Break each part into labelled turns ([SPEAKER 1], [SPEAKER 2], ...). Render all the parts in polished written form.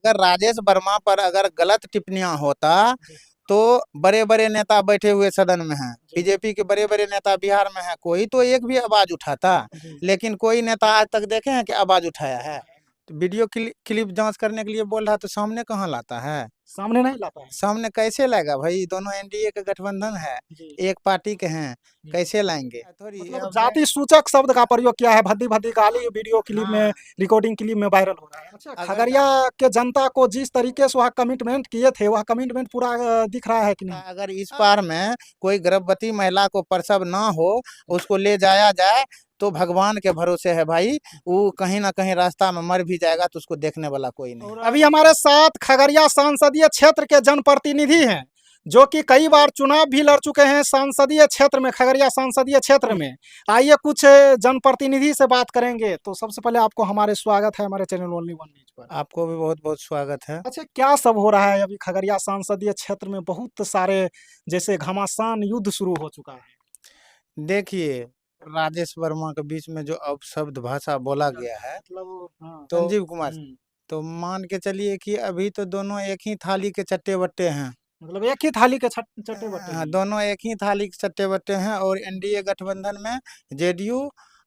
[SPEAKER 1] अगर राजेश वर्मा पर अगर गलत टिप्पणियां होता
[SPEAKER 2] जी,
[SPEAKER 1] तो बड़े बड़े नेता बैठे हुए सदन में हैं,
[SPEAKER 2] जी,
[SPEAKER 1] बीजेपी के बड़े बड़े नेता बिहार में हैं, कोई तो एक भी आवाज उठाता।
[SPEAKER 2] जी।
[SPEAKER 1] लेकिन कोई नेता आज तक देखे हैं कि आवाज उठाया है? तो वीडियो क्लिप जांच करने के लिए बोल रहा तो सामने कहाँ लाता है?
[SPEAKER 2] सामने नहीं लाता है।
[SPEAKER 1] सामने कैसे लाएगा भाई? दोनों एनडीए का गठबंधन है,
[SPEAKER 2] जी,
[SPEAKER 1] एक पार्टी के हैं,
[SPEAKER 2] जी।
[SPEAKER 1] कैसे लाएंगे? थोड़ी
[SPEAKER 2] मतलब
[SPEAKER 1] अब
[SPEAKER 2] जाति सूचक शब्द का प्रयोग किया है, भद्दी भद्दी गाली वीडियो क्लिप में,
[SPEAKER 1] हाँ,
[SPEAKER 2] रिकॉर्डिंग क्लिप में वायरल हो रहा है। अच्छा,
[SPEAKER 1] अगर
[SPEAKER 2] खगड़िया के जनता को जिस तरीके से वह कमिटमेंट किए थे, वह कमिटमेंट पूरा दिख रहा है कि नहीं?
[SPEAKER 1] अगर इस बार में कोई गर्भवती महिला को प्रसव ना हो, उसको ले जाया जाए, तो भगवान के भरोसे है भाई, वो कहीं ना कहीं रास्ता में मर भी जाएगा तो उसको देखने वाला कोई नहीं।
[SPEAKER 2] और अभी हमारे साथ खगड़िया संसदीय क्षेत्र के जनप्रतिनिधि हैं, जो कि कई बार चुनाव भी लड़ चुके हैं संसदीय क्षेत्र में, खगड़िया संसदीय क्षेत्र में। आइए कुछ जनप्रतिनिधि से बात करेंगे। तो सबसे पहले आपको हमारे स्वागत है हमारे चैनल ओनली वन न्यूज पर।
[SPEAKER 1] आपको भी बहुत बहुत स्वागत है।
[SPEAKER 2] अच्छा, क्या सब हो रहा है अभी खगड़िया संसदीय क्षेत्र में? बहुत सारे जैसे घमासान युद्ध शुरू हो चुका है।
[SPEAKER 1] देखिए, राजेश वर्मा के बीच में जो अपशब्द भाषा बोला गया है,
[SPEAKER 2] मतलब हाँ,
[SPEAKER 1] तो संजीव कुमार,
[SPEAKER 2] हम्म,
[SPEAKER 1] तो मान के चलिए कि अभी तो दोनों एक ही थाली के चट्टे बट्टे हैं।
[SPEAKER 2] मतलब एक ही थाली के चट्टे बट्टे हैं।
[SPEAKER 1] दोनों एक ही थाली के चट्टे बट्टे हैं, और एनडीए गठबंधन में जेडीयू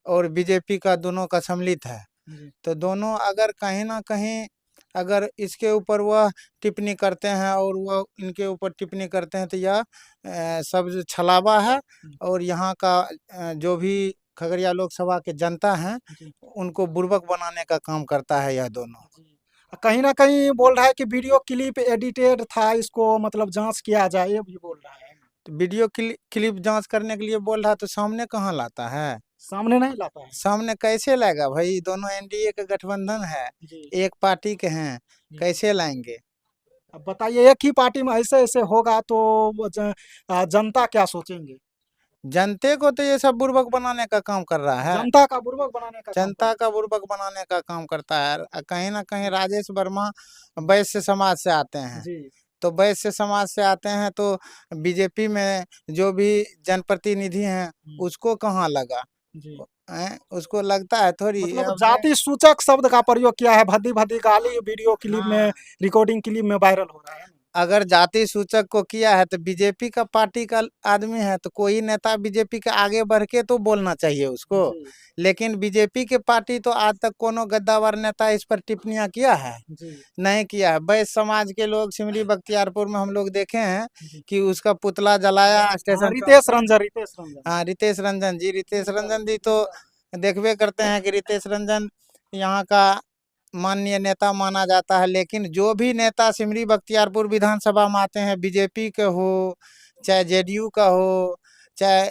[SPEAKER 1] और बीजेपी का दोनों का सम्मिलित है।
[SPEAKER 2] जी,
[SPEAKER 1] तो दोनों अगर कहीं ना कहीं अगर इसके ऊपर वह टिप्पणी करते हैं और वह इनके ऊपर टिप्पणी करते हैं, तो यह सब जो छलावा है। और यहाँ का जो भी खगड़िया लोकसभा के जनता हैं,
[SPEAKER 2] जी,
[SPEAKER 1] उनको बुर्बक बनाने का काम करता है यह दोनों।
[SPEAKER 2] जी। कहीं ना कहीं बोल रहा है कि वीडियो क्लिप एडिटेड था, इसको मतलब जांच किया जाए, ये भी बोल रहा है।
[SPEAKER 1] तो वीडियो क्लिप जांच करने के लिए बोल रहा तो सामने कहाँ लाता है?
[SPEAKER 2] सामने नहीं लाता है।
[SPEAKER 1] सामने कैसे लाएगा भाई? दोनों एनडीए का गठबंधन है,
[SPEAKER 2] जी,
[SPEAKER 1] एक पार्टी के हैं,
[SPEAKER 2] जी।
[SPEAKER 1] कैसे लाएंगे?
[SPEAKER 2] अब बताइए, एक ही पार्टी में ऐसे ऐसे होगा तो जनता क्या सोचेंगे?
[SPEAKER 1] जनते को तो ये सब बुर्बक बनाने का काम कर रहा है,
[SPEAKER 2] जनता का बुर्बक बनाने का काम कर
[SPEAKER 1] जनता
[SPEAKER 2] रहा
[SPEAKER 1] का बुर्बक बनाने का काम करता है। कहीं ना कहीं राजेश वर्मा वैश्य समाज से आते
[SPEAKER 2] है।
[SPEAKER 1] हैं,
[SPEAKER 2] जी,
[SPEAKER 1] तो वैश्य समाज से आते हैं, तो बीजेपी में जो भी जनप्रतिनिधि हैं, उसको कहाँ लगा?
[SPEAKER 2] जी।
[SPEAKER 1] उसको लगता है थोड़ी
[SPEAKER 2] मतलब
[SPEAKER 1] अब
[SPEAKER 2] जाति सूचक शब्द का प्रयोग किया है, भद्दी भद्दी गाली वीडियो क्लिप में,
[SPEAKER 1] हाँ,
[SPEAKER 2] रिकॉर्डिंग क्लिप में वायरल हो रहा है ना।
[SPEAKER 1] अगर जाति सूचक को किया है तो बीजेपी का पार्टी का आदमी है, तो कोई नेता बीजेपी के आगे बढ़ के तो बोलना चाहिए उसको।
[SPEAKER 2] जी,
[SPEAKER 1] लेकिन बीजेपी के पार्टी तो आज तक कोनो गद्दावर नेता इस पर टिप्पणियां किया है?
[SPEAKER 2] जी,
[SPEAKER 1] नहीं किया है। वैश्य समाज के लोग सिमरी बख्तियारपुर में हम लोग देखे हैं
[SPEAKER 2] जी।
[SPEAKER 1] कि उसका पुतला जलाया
[SPEAKER 2] हाँ,
[SPEAKER 1] स्टेशन चौक
[SPEAKER 2] रितेश
[SPEAKER 1] पर।
[SPEAKER 2] रंजन, रितेश रंजन।
[SPEAKER 1] हाँ, रितेश रंजन जी तो देखबे करते हैं कि रितेश रंजन यहाँ का माननीय नेता माना जाता है। लेकिन जो भी नेता सिमरी बख्तियारपुर विधानसभा में आते हैं, बीजेपी के हो चाहे जेडीयू का हो चाहे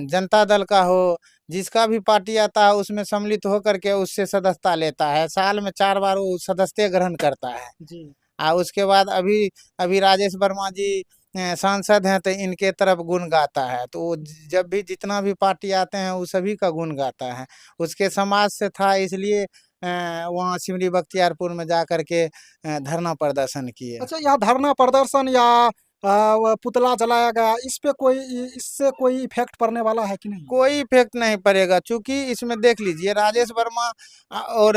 [SPEAKER 1] जनता दल का हो, जिसका भी पार्टी आता है उसमें सम्मिलित होकर के उससे सदस्यता लेता है। साल में 4 बार वो सदस्यता ग्रहण करता है।
[SPEAKER 2] जी,
[SPEAKER 1] उसके बाद अभी अभी राजेश वर्मा जी सांसद हैं, तो इनके तरफ गुण गाता है। तो वो जब भी जितना भी पार्टी आते हैं वो सभी का गुण गाता है। उसके समाज से था, इसलिए वहाँ सिमरी बख्तियारपुर में जा करके धरना प्रदर्शन किए।
[SPEAKER 2] अच्छा, यह धरना प्रदर्शन या वो पुतला जलाया गया, इस पे कोई इससे कोई इफेक्ट पड़ने वाला है कि नहीं?
[SPEAKER 1] कोई इफेक्ट नहीं पड़ेगा, क्योंकि इसमें देख लीजिए राजेश वर्मा और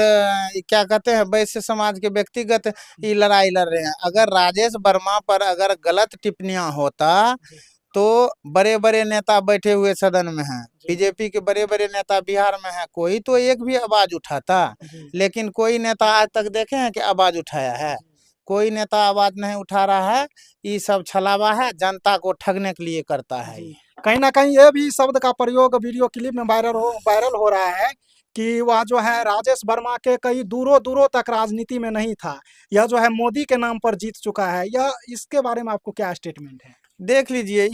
[SPEAKER 1] क्या कहते हैं वैश्य समाज के व्यक्तिगत ये लड़ाई लड़ रहे हैं। अगर राजेश वर्मा पर अगर गलत टिप्पणियां होता
[SPEAKER 2] जी,
[SPEAKER 1] तो बड़े बड़े नेता बैठे हुए सदन में हैं,
[SPEAKER 2] जी,
[SPEAKER 1] बीजेपी के बड़े बड़े नेता बिहार में हैं, कोई तो एक भी आवाज उठाता।
[SPEAKER 2] जी,
[SPEAKER 1] लेकिन कोई नेता आज तक देखे हैं कि आवाज उठाया है?
[SPEAKER 2] जी,
[SPEAKER 1] कोई नेता आवाज नहीं उठा रहा है। ये सब छलावा है, जनता को ठगने के लिए करता है
[SPEAKER 2] जी।
[SPEAKER 1] ये।
[SPEAKER 2] कहीं न कहीं ये भी शब्द का प्रयोग वीडियो क्लिप में वायरल हो रहा है कि वह जो है राजेश वर्मा के कई दूरों-दूरों तक राजनीति में नहीं था। यह जो है मोदी के नाम पर जीत चुका है। यह इसके बारे में आपको क्या स्टेटमेंट है?
[SPEAKER 1] देख लीजिए,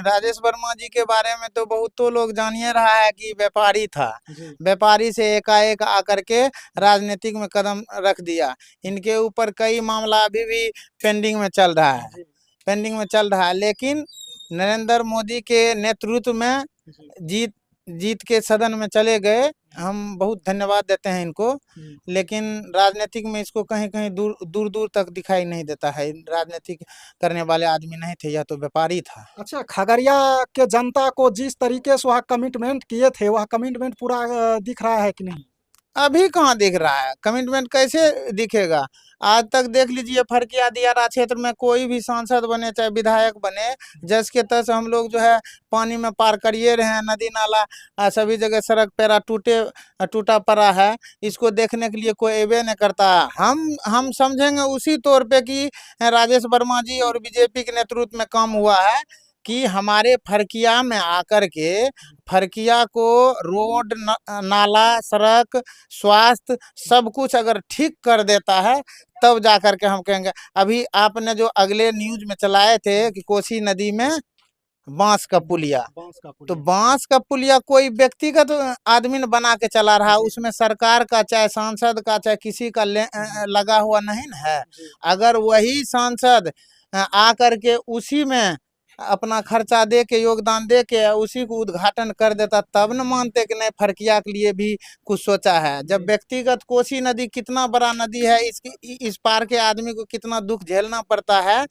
[SPEAKER 1] राजेश वर्मा जी के बारे में तो बहुत तो लोग जानिए रहा है कि व्यापारी था।
[SPEAKER 2] जी,
[SPEAKER 1] व्यापारी से एकाएक आकर के राजनीतिक में कदम रख दिया। इनके ऊपर कई मामला अभी भी पेंडिंग में चल रहा है,
[SPEAKER 2] जी,
[SPEAKER 1] पेंडिंग में चल रहा है। लेकिन नरेंद्र मोदी के नेतृत्व में
[SPEAKER 2] जी,
[SPEAKER 1] जीत जीत के सदन में चले गए। हम बहुत धन्यवाद देते हैं इनको।
[SPEAKER 2] जी।
[SPEAKER 1] लेकिन राजनीतिक में इसको कहीं कहीं दूर दूर दूर तक दिखाई नहीं देता है। राजनीतिक करने वाले आदमी नहीं थे, यह तो व्यापारी था।
[SPEAKER 2] अच्छा, खगड़िया के जनता को जिस तरीके से वह कमिटमेंट किए थे, वह कमिटमेंट पूरा दिख रहा है कि नहीं?
[SPEAKER 1] अभी कहाँ दिख रहा है, कमिटमेंट कैसे दिखेगा। आज तक देख लीजिए फरकिया दियारा क्षेत्र में कोई भी सांसद बने चाहे विधायक बने, जस के तस हम लोग जो है पानी में पार करिए रहे हैं। नदी नाला सभी जगह सड़क पैरा टूटा पड़ा है, इसको देखने के लिए कोई अबे नहीं करता। हम समझेंगे उसी तौर पे कि राजेश वर्मा जी और बीजेपी के नेतृत्व में काम हुआ है कि हमारे फरकिया में आकर के फरकिया को रोड नाला सड़क स्वास्थ्य सब कुछ अगर ठीक कर देता है तब जा करके हम कहेंगे। अभी आपने जो अगले न्यूज में चलाए थे कि कोसी नदी में बांस का पुलिया, तो बांस का पुलिया कोई व्यक्तिगत आदमी ने बना के चला रहा है, उसमें सरकार का चाहे सांसद का चाहे किसी का लगा हुआ नहीं न है। अगर वही सांसद आकर के उसी में अपना खर्चा दे के योगदान दे के उसी को उद्घाटन कर देता तब न मानते कि नहीं फरकिया के लिए भी कुछ सोचा है। जब व्यक्तिगत कोसी नदी कितना बड़ा नदी है, इसकी इस पार के आदमी को कितना दुख झेलना पड़ता है,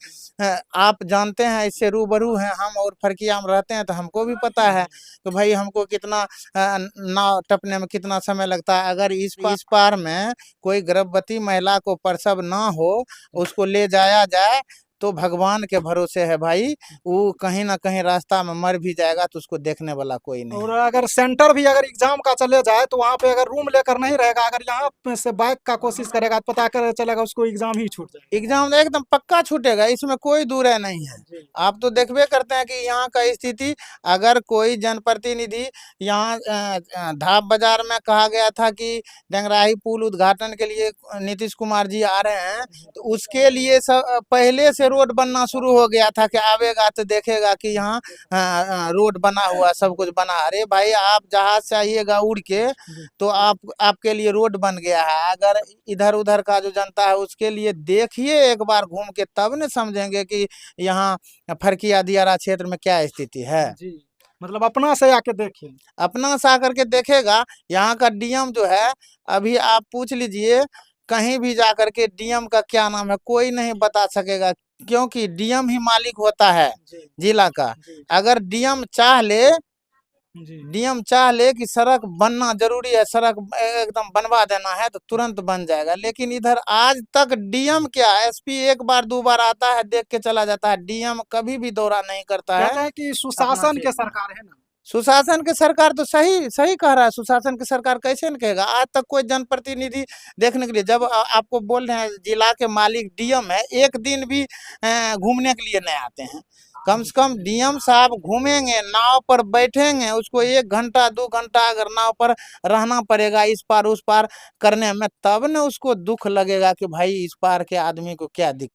[SPEAKER 1] आप जानते हैं, इससे रूबरू हैं हम और फरकिया में रहते हैं तो हमको भी पता है कि भाई हमको कितना नाव टपने में कितना समय लगता है। अगर इस पार में कोई गर्भवती महिला को प्रसव ना हो, उसको ले जाया जाए तो भगवान के भरोसे है भाई, वो कहीं ना कहीं रास्ता में मर भी जाएगा तो उसको देखने वाला कोई नहीं।
[SPEAKER 2] और अगर सेंटर भी अगर एग्जाम का चले जाए तो वहाँ पे अगर रूम लेकर नहीं रहेगा, अगर यहाँ से बाइक का कोशिश करेगा तो पता कर चलेगा उसको एग्जाम ही छूट जाएगा।
[SPEAKER 1] एग्जाम एकदम पक्का छूटेगा, इसमें कोई दूर है नहीं है। आप तो देखबे करते हैं कि यहाँ का स्थिति, अगर कोई जनप्रतिनिधि यहाँ धाप बाजार में कहा गया था कि डंगराही पुल उद्घाटन के लिए नीतीश कुमार जी आ रहे हैं, तो उसके लिए सब पहले से रोड बनना शुरू हो गया था कि आवेगा तो देखेगा कि यहाँ रोड बना हुआ सब कुछ बना। अरे भाई आप जहाज से आइएगा उड़ के तो आपके लिए रोड बन गया है। अगर इधर उधर का जो जनता है उसके लिए देखिए एक बार घूम के, तब न समझेंगे कि यहाँ फरकिया दियारा क्षेत्र में क्या स्थिति है।
[SPEAKER 2] जी, मतलब अपना से आके देखिए,
[SPEAKER 1] अपना से आकर के देखेगा। यहाँ का डीएम जो है, अभी आप पूछ लीजिए कहीं भी जाकर के डीएम का क्या नाम है, कोई नहीं बता सकेगा, क्योंकि डीएम ही मालिक होता है जिला का। अगर डीएम चाह ले कि सड़क बनना जरूरी है, सड़क एकदम बनवा देना है तो तुरंत बन जाएगा। लेकिन इधर आज तक डीएम क्या, एसपी एक बार दो बार आता है देख के चला जाता है, डीएम कभी भी दौरा नहीं करता है।
[SPEAKER 2] कहते हैं कि सुशासन के सरकार है ना।
[SPEAKER 1] सुशासन की सरकार तो सही कह रहा है, सुशासन की सरकार कैसे न कहेगा। आज तक कोई जनप्रतिनिधि देखने के लिए, जब आपको बोल रहे हैं जिला के मालिक डीएम है, एक दिन भी घूमने के लिए नहीं आते हैं। कम से कम डीएम साहब घूमेंगे, नाव पर बैठेंगे, उसको 1 घंटा 2 घंटा अगर नाव पर रहना पड़ेगा इस पार उस पार करने में, तब न उसको दुख लगेगा कि भाई इस पार के आदमी को क्या दिक्कत